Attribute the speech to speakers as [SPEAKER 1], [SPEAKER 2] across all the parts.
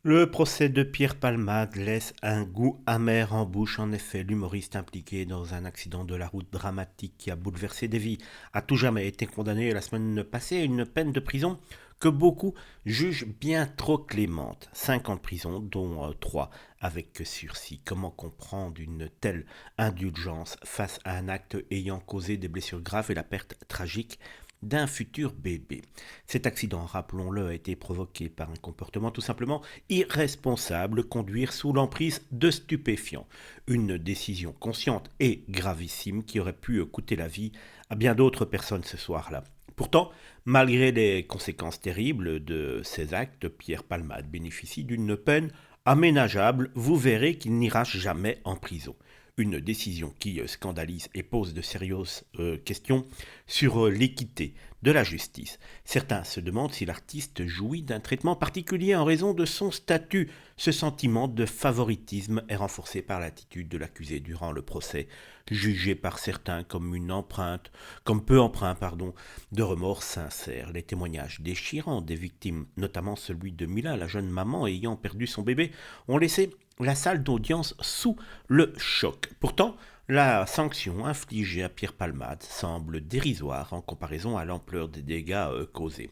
[SPEAKER 1] Le procès de Pierre Palmade laisse un goût amer en bouche. En effet, l'humoriste impliqué dans un accident de la route dramatique qui a bouleversé des vies a tout jamais été condamné la semaine passée à une peine de prison que beaucoup jugent bien trop clémente. 5 ans de prison, dont 3 avec sursis. Comment comprendre une telle indulgence face à un acte ayant causé des blessures graves et la perte tragique d'un futur bébé? Cet accident, rappelons-le, a été provoqué par un comportement tout simplement irresponsable, conduire sous l'emprise de stupéfiants. Une décision consciente et gravissime qui aurait pu coûter la vie à bien d'autres personnes ce soir-là. Pourtant, malgré les conséquences terribles de ces actes, Pierre Palmade bénéficie d'une peine aménageable. Vous verrez qu'il n'ira jamais en prison. Une décision qui scandalise et pose de sérieuses questions sur l'équité de la justice. Certains se demandent si l'artiste jouit d'un traitement particulier en raison de son statut. Ce sentiment de favoritisme est renforcé par l'attitude de l'accusé durant le procès, jugé par certains comme peu empreint, de remords sincères. Les témoignages déchirants des victimes, notamment celui de Mila, la jeune maman ayant perdu son bébé, ont laissé la salle d'audience sous le choc. Pourtant, la sanction infligée à Pierre Palmade semble dérisoire en comparaison à l'ampleur des dégâts causés.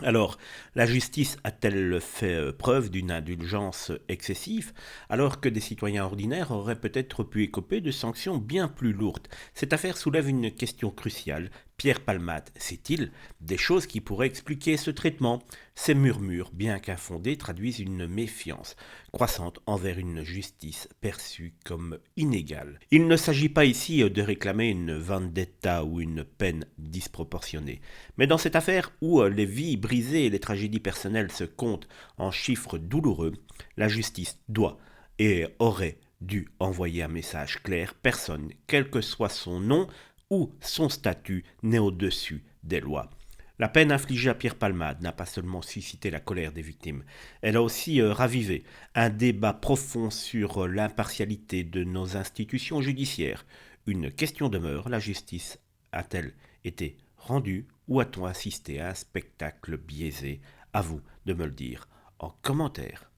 [SPEAKER 1] Alors, la justice a-t-elle fait preuve d'une indulgence excessive, alors que des citoyens ordinaires auraient peut-être pu écoper de sanctions bien plus lourdes? Cette affaire soulève une question cruciale. Pierre Palmade sait-il des choses qui pourraient expliquer ce traitement? Ces murmures, bien qu'infondés, traduisent une méfiance croissante envers une justice perçue comme inégale. Il ne s'agit pas ici de réclamer une vendetta ou une peine disproportionnée. Mais dans cette affaire où les vies brisées et les tragédies personnelles se comptent en chiffres douloureux, la justice doit et aurait dû envoyer un message clair. Personne, quel que soit son nom ou son statut, n'est au-dessus des lois. La peine infligée à Pierre Palmade n'a pas seulement suscité la colère des victimes, elle a aussi ravivé un débat profond sur l'impartialité de nos institutions judiciaires. Une question demeure, la justice a-t-elle été rendue ou a-t-on assisté à un spectacle biaisé? À vous de me le dire en commentaire.